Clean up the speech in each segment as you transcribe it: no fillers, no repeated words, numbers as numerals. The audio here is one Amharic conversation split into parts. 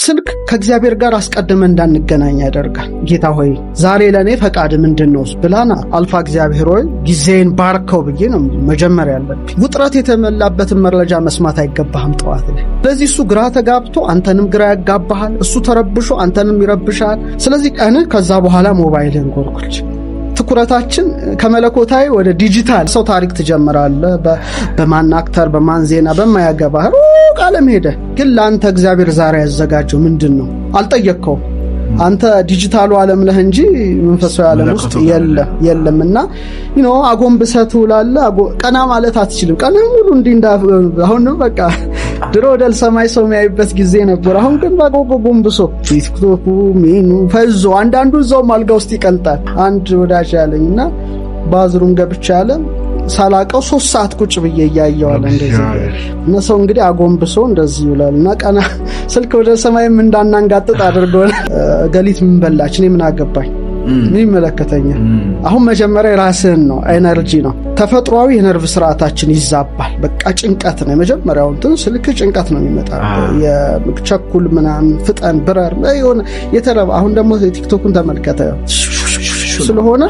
ስልክ ከእግዚአብሔር ጋር አስቀድመን እንዳንገናኝ ያደርጋል። ጌታ ሆይ ዛሬ ለእኔ ፈቃድ ምንድነው ብላና አልፋ እግዚአብሔር ሆይ ጊዜን ባርከው ብዬ ነው መጀመሪያ ያለብኝ። ውጥረት የተመላበትን መረጃ መስማት አይገባህም ጠዋት ላይ። ስለዚህ እሱ ግራ ተጋብቶ አንተንም ግራ ያጋባሃል፣ እሱ ተረብሾ አንተንም ይረብሻል። ስለዚህ ቀንህ ከዛ በኋላ ሞባይልን ጎርጉር። ትኩረታችን ከመለኮታዊ ወደ ዲጂታል ሰው ታሪክ ትጀምራለህ። በማን አክተር በማን ዜና በማያገባህ ሩቅ ዓለም ሄደህ ግን ለአንተ እግዚአብሔር ዛሬ ያዘጋጀው ምንድን ነው አልጠየቅከውም። አንተ ዲጂታሉ ዓለም ለህ እንጂ መንፈሳዊ ዓለም ውስጥ የለምና አጎንብሰህ ትውላለህ። ቀና ማለት አትችልም። ቀንም ሙሉ አሁን በቃ ድሮ ወደ ሰማይ ሰው የሚያይበት ጊዜ ነበር። አሁን ግን ባጎንብሶ ቲክቶኩ ሚኑ ፈዞ አንዳንዱ እዛው ማልጋ ውስጥ ይቀልጣል። አንድ ወዳጅ ያለኝና ባዝሩም ገብቻ ያለ ሳላቀው 3 ሰዓት ቁጭ ብዬ እያየዋለ እንደዚህ እና ሰው እንግዲህ አጎንብሶ እንደዚህ ይውላልና ቀና ስልክ ወደ ሰማይም እንዳናንጋጥጥ አድርጎን ገሊት ምን በላች እኔ ምን አገባኝ ምን ይመለከተኛል። አሁን መጀመሪያ ራስህን ነው ኤነርጂ ነው ተፈጥሯዊ የነርቭ ስርዓታችን ይዛባል። በቃ ጭንቀት ነው መጀመሪያው እንትን ስልክ ጭንቀት ነው የሚመጣው። የቸኩል ምናምን ፍጠን ብረር የሆነ የተረባ አሁን ደግሞ ቲክቶክን ተመልከተ ስለሆነ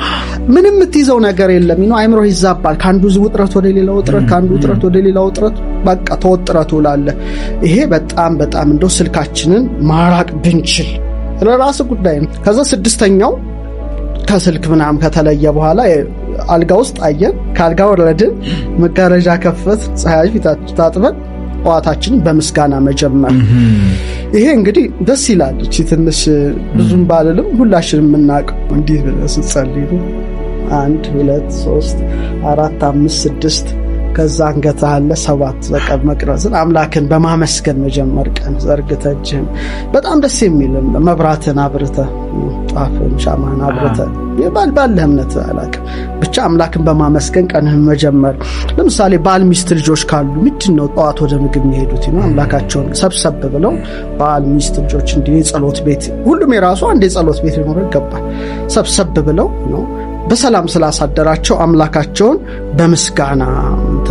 ምንም የምትይዘው ነገር የለም። አይምሮ ይዛባል። ካንዱ ውጥረት ወደ ሌላ ውጥረት፣ ካንዱ ውጥረት ወደ ሌላ ውጥረት፣ በቃ ተወጥረቱ ላለ ይሄ በጣም እንደው ስልካችንን ማራቅ ብንችል ለራስ ጉዳይ ነው። ከዛ 6ኛው ከስልክ ምናምን ከተለየ በኋላ አልጋ ውስጥ አየን፣ ካልጋ ወረድን፣ መጋረጃ ከፈት፣ ፀሐይ ፊታችን ታጥበን ጧታችን በምስጋና መጀመር። ይሄ እንግዲህ ደስ ይላል። እቺ ትንሽ ብዙም ባልልም ሁላችንም የምናውቀው እንዲህ ስትጸልይ 1 2 3 4 5 6 ከዛ አንገት አለ 7 በቃ መቅረዝን አምላክን በማመስገን መጀመር። ቀን ዘርግተህ እጅህን በጣም ደስ የሚል መብራትን አብርተህ ጧፍን ሻማን አብርተህ ባለህ እምነት አላውቅም ብቻ አምላክን በማመስገን ቀንህን መጀመር። ለምሳሌ ባል ሚስት ልጆች ካሉ ምንድነው ጠዋት ወደ ምግብ የሚሄዱት አምላካቸውን ሰብሰብ ብለው ባል ሚስት ልጆች እንዲህ ጸሎት ቤት ሁሉም የራሱ አንድ የጸሎት ቤት ሊኖር ይገባል። ሰብሰብ ብለው ነው በሰላም ስላሳደራቸው አምላካቸውን በምስጋና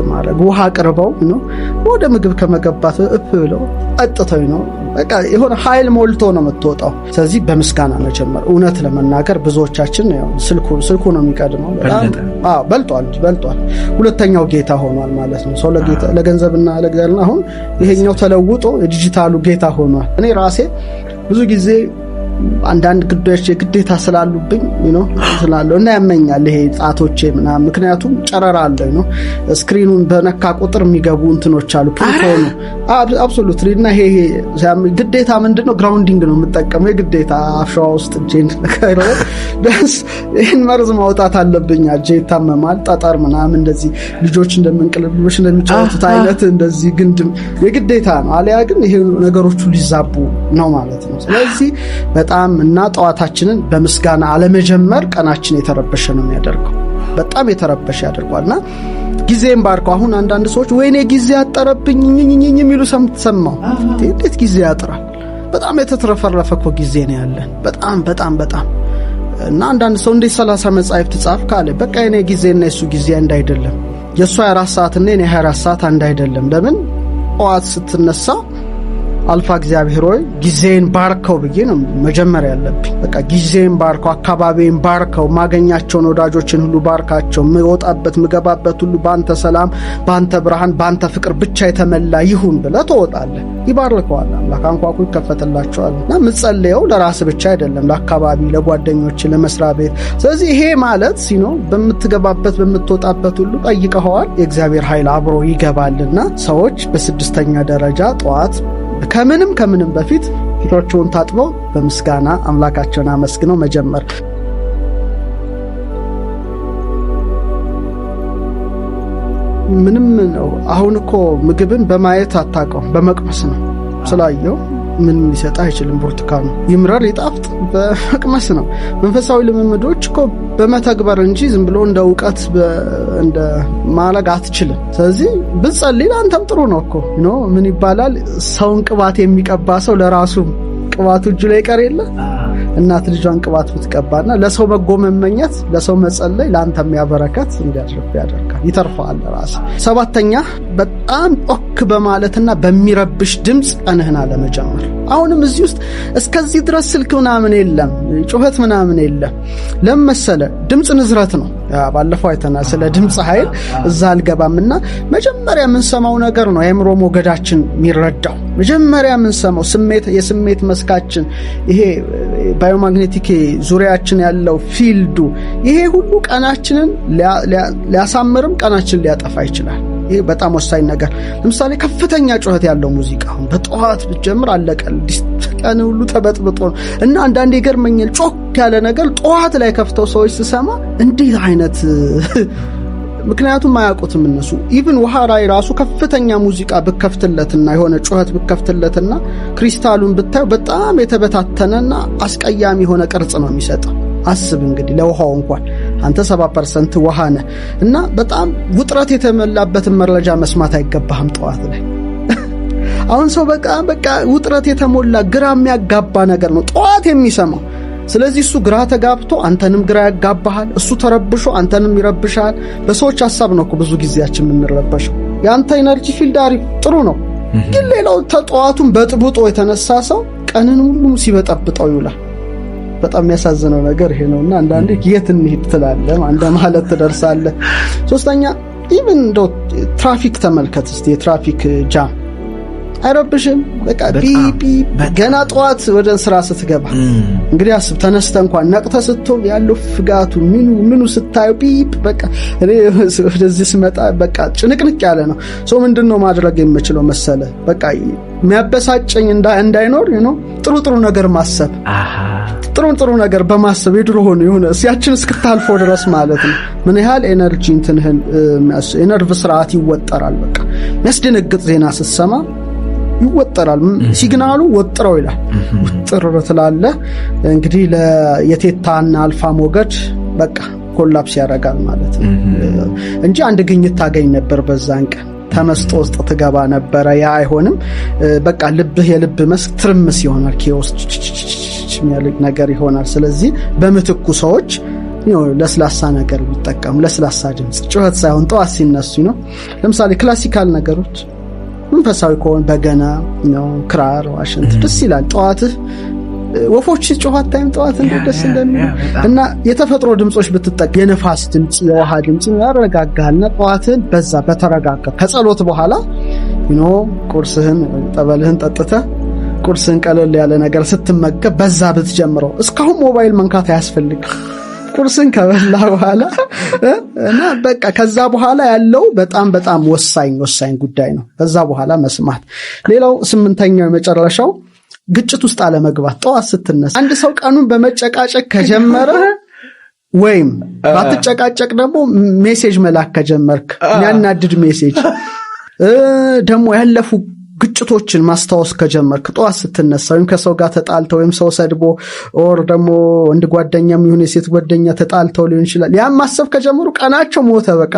ማድረግ። ውሃ አቅርበው ነው ወደ ምግብ ከመገባት ብለው ጠጥተው ነው በቃ የሆነ ኃይል ሞልቶ ነው የምትወጣው። ስለዚህ በምስጋና መጀመር። እውነት ለመናገር ብዙዎቻችን ስልኩ ነው የሚቀድመው። በልጧል። 2ኛው ጌታ ሆኗል ማለት ነው። ሰው ለገንዘብና ለገንዘብና አሁን ይሄኛው ተለውጦ የዲጂታሉ ጌታ ሆኗል። እኔ ራሴ ብዙ ጊዜ አንዳንድ ጉዳዮች የግዴታ ስላሉብኝ ስላለው እና ያመኛል ይሄ ጣቶቼ ምናምን። ምክንያቱም ጨረራ አለው ስክሪኑን በነካ ቁጥር የሚገቡ እንትኖች አሉ ፕሪኮኑ አብሶሉትሊ። እና ይሄ ግዴታ ምንድነው ግራውንዲንግ ነው የምጠቀመው የግዴታ አፍሻዋ ውስጥ እጄን ከረው ዳስ ይሄን መርዝ ማውጣት አለብኝ። እጄ ይታመማል። ጠጠር ምናምን እንደዚህ ልጆች እንደምንቅልብሎች እንደሚጫወቱት አይነት እንደዚህ ግንድም የግዴታ ነው። አለያ ግን ይሄ ነገሮቹ ሊዛቡ ነው ማለት ነው። ስለዚህ በጣም እና ጠዋታችንን በምስጋና አለመጀመር ቀናችን የተረበሸ ነው የሚያደርገው። በጣም የተረበሸ ያደርጓልና ጊዜን ባርከው። አሁን አንዳንድ ሰዎች ወይኔ ጊዜ ያጠረብኝ የሚሉ ሰምተሰማው። እንዴት ጊዜ ያጥራል? በጣም የተትረፈረፈ እኮ ጊዜ ነው ያለን። በጣም እና አንዳንድ ሰው እንዴት 30 መጻሕፍት ጻፍ ካለ በቃ የኔ ጊዜና የሱ ጊዜ አንድ አይደለም። የሱ 24 ሰዓትና የኔ 24 ሰዓት አንድ አይደለም። ለምን ጠዋት ስትነሳ አልፋ እግዚአብሔር ሆይ ጊዜን ባርከው ብዬ ነው መጀመሪያ ያለብኝ። በቃ ጊዜን ባርከው፣ አካባቢን ባርከው፣ ማገኛቸውን ወዳጆችን ሁሉ ባርካቸው። ምወጣበት ምገባበት ሁሉ ባንተ ሰላም፣ ባንተ ብርሃን፣ ባንተ ፍቅር ብቻ የተመላ ይሁን ብለህ ትወጣለህ። ይባርከዋል አምላክ። አንኳኩ ይከፈትላቸዋል። እና የምትጸልየው ለራስ ብቻ አይደለም፣ ለአካባቢ፣ ለጓደኞች፣ ለመስሪያ ቤት። ስለዚህ ይሄ ማለት በምትገባበት በምትወጣበት ሁሉ ጠይቀኸዋል። የእግዚአብሔር ኃይል አብሮ ይገባልና ሰዎች በ6ኛ ደረጃ ጠዋት ከምንም በፊት ፊታቸውን ታጥበው በምስጋና አምላካቸውን አመስግነው መጀመር። ምንም ነው። አሁን እኮ ምግብን በማየት አታውቀው፣ በመቅመስ ነው። ስላየው ምን ሊሰጥ አይችልም። ብርቱካኑ ይምረር ይጣፍጥ በመቅመስ ነው። መንፈሳዊ ልምምዶች እኮ በመተግበር እንጂ ዝም ብሎ እንደ ዕውቀት እንደ ማለግ አትችልም። ስለዚህ ብትጸልይ አንተም ጥሩ ነው እኮ ምን ይባላል? ሰውን ቅባት የሚቀባ ሰው ለራሱ ቅባቱ እጁ ላይ ቀር የለ እናት ልጇን ቅባት ብትቀባና ለሰው በጎ መመኘት ለሰው መጸለይ ለአንተ የሚያበረከት እንዲያደርግ ያደርጋል ይተርፋል ራስ። ሰባተኛ በጣም ጮክ በማለትና በሚረብሽ ድምጽ ቀንህን አለመጀመር። አሁንም እዚህ ውስጥ እስከዚህ ድረስ ስልክ ምናምን የለም ጩኸት ምናምን የለም። ለምሳሌ ድምጽ ንዝረት ነው። ባለፈው አይተናል ስለ ድምጽ ኃይል እዛ አልገባምና መጀመሪያ የምንሰማው ነገር ነው የአእምሮ ሞገዳችን የሚረዳው። መጀመሪያ የምንሰማው የስሜት መስካችን ይሄ ባዮማግኔቲክ ዙሪያችን ያለው ፊልዱ ይሄ ሁሉ ቀናችንን ሊያሳምርም ቀናችንን ሊያጠፋ ይችላል። ይሄ በጣም ወሳኝ ነገር። ለምሳሌ ከፍተኛ ጩኸት ያለው ሙዚቃ አሁን በጠዋት ብትጀምር አለቀል ቀን ሁሉ ተበጥብጦ እና አንዳንዴ ይገርመኛል ጮክ ያለ ነገር ጠዋት ላይ ከፍተው ሰዎች ሲሰማ እንዴት አይነት ምክንያቱም አያውቁትም እነሱ። ኢቭን ውሃ ላይ ራሱ ከፍተኛ ሙዚቃ ብከፍትለትና የሆነ ጩኸት ብከፍትለትና ክሪስታሉን ብታዩ በጣም የተበታተነና አስቀያሚ የሆነ ቅርጽ ነው የሚሰጠው። አስብ እንግዲህ ለውሃው እንኳን አንተ 7% ውሃ ነህ እና በጣም ውጥረት የተሞላበትን መረጃ መስማት አይገባህም ጠዋት ላይ። አሁን ሰው በቃ ውጥረት የተሞላ ግራ የሚያጋባ ነገር ነው ጠዋት የሚሰማው። ስለዚህ እሱ ግራ ተጋብቶ አንተንም ግራ ያጋባሃል፣ እሱ ተረብሾ አንተንም ይረብሻል። በሰዎች ሐሳብ ነው ብዙ ጊዜያችን የምንረበሸው። ያንተ ኢነርጂ ፊልድ አሪፍ ጥሩ ነው፣ ግን ሌላው ተጧቱን በጥብጦ የተነሳ ሰው ቀንን ሁሉ ሲበጠብጠው ይውላል። በጣም የሚያሳዝነው ነገር ይሄ ነውና አንዳንዴ የት እንሂድ ትላለህ አንደ ማለት ትደርሳለህ። ሶስተኛ ኢቭን ትራፊክ ተመልከት እስቲ የትራፊክ ጃም አይረብሽም? በቃ ቢቢ ገና ጠዋት ወደ ስራ ስትገባ እንግዲህ አስብ ተነስተ እንኳን ነቅተ ስትሆን ያለው ፍጋቱ ምኑ ስታዩ ቢብ በቃ እኔ ወደዚህ ስመጣ በቃ ጭንቅንቅ ያለ ነው። ሰው ምንድነው ማድረግ የምችለው መሰለ? በቃ የሚያበሳጨኝ እንዳይኖር ጥሩ ነገር ማሰብ ጥሩ ነገር በማሰብ የድሮ ሆነ የሆነ ሲያችን እስክታልፎ ድረስ ማለት ነው። ምን ያህል ኤነርጂ እንትንህን የነርቭ ስርዓት ይወጠራል። በቃ የሚያስደነግጥ ዜና ስትሰማ ይወጠራል። ሲግናሉ ወጥረው ይላል። ወጥር ትላለህ እንግዲህ የቴታና አልፋ ሞገድ በቃ ኮላፕስ ያደርጋል ማለት ነው እንጂ አንድ ግኝት ታገኝ ነበር በዛን ቀን ተመስጦ ውስጥ ትገባ ነበር። ያ አይሆንም። በቃ የልብ መስክ ትርምስ ይሆናል፣ ኬዎስ የሚያልቅ ነገር ይሆናል። ስለዚህ በምትኩ ሰዎች ለስላሳ ነገር ቢጠቀሙ፣ ለስላሳ ድምጽ ጩኸት ሳይሆን ጠዋት ሲነሱ ነው። ለምሳሌ ክላሲካል ነገሮች መንፈሳዊ ከሆነ በገና ክራር፣ ዋሽንት ደስ ይላል። ጠዋትህ ወፎች ሲጮሁ ታይም ጠዋት እንደደስ እንደሚል እና የተፈጥሮ ድምጾች ብትጠቀም የነፋስ ድምጽ፣ የውሃ ድምጽ ያረጋጋልና ጠዋትን በዛ በተረጋጋ ከጸሎት በኋላ ቁርስህን ጠበልህን ጠጥተህ ቁርስን ቀለል ያለ ነገር ስትመገብ በዛ ብትጀምረው እስካሁን ሞባይል መንካት አያስፈልግም። ቁርስን ከበላ በኋላ እና በቃ ከዛ በኋላ ያለው በጣም ወሳኝ ጉዳይ ነው። ከዛ በኋላ መስማት። ሌላው 8ኛው የመጨረሻው ግጭት ውስጥ አለመግባት። ጠዋት ስትነሳ አንድ ሰው ቀኑን በመጨቃጨቅ ከጀመረ ወይም ባትጨቃጨቅ ደግሞ ሜሴጅ መላክ ከጀመርክ የሚያናድድ ሜሴጅ ደግሞ ያለፉ ግጭቶችን ማስታወስ ከጀመርክ ጠዋት ስትነሳ ወይም ከሰው ጋር ተጣልተው ወይም ሰው ሰድቦ ኦር ደግሞ ወንድ ጓደኛም ይሁን የሴት ጓደኛ ተጣልተው ሊሆን ይችላል ያን ማሰብ ከጀመሩ ቀናቸው ሞተ በቃ።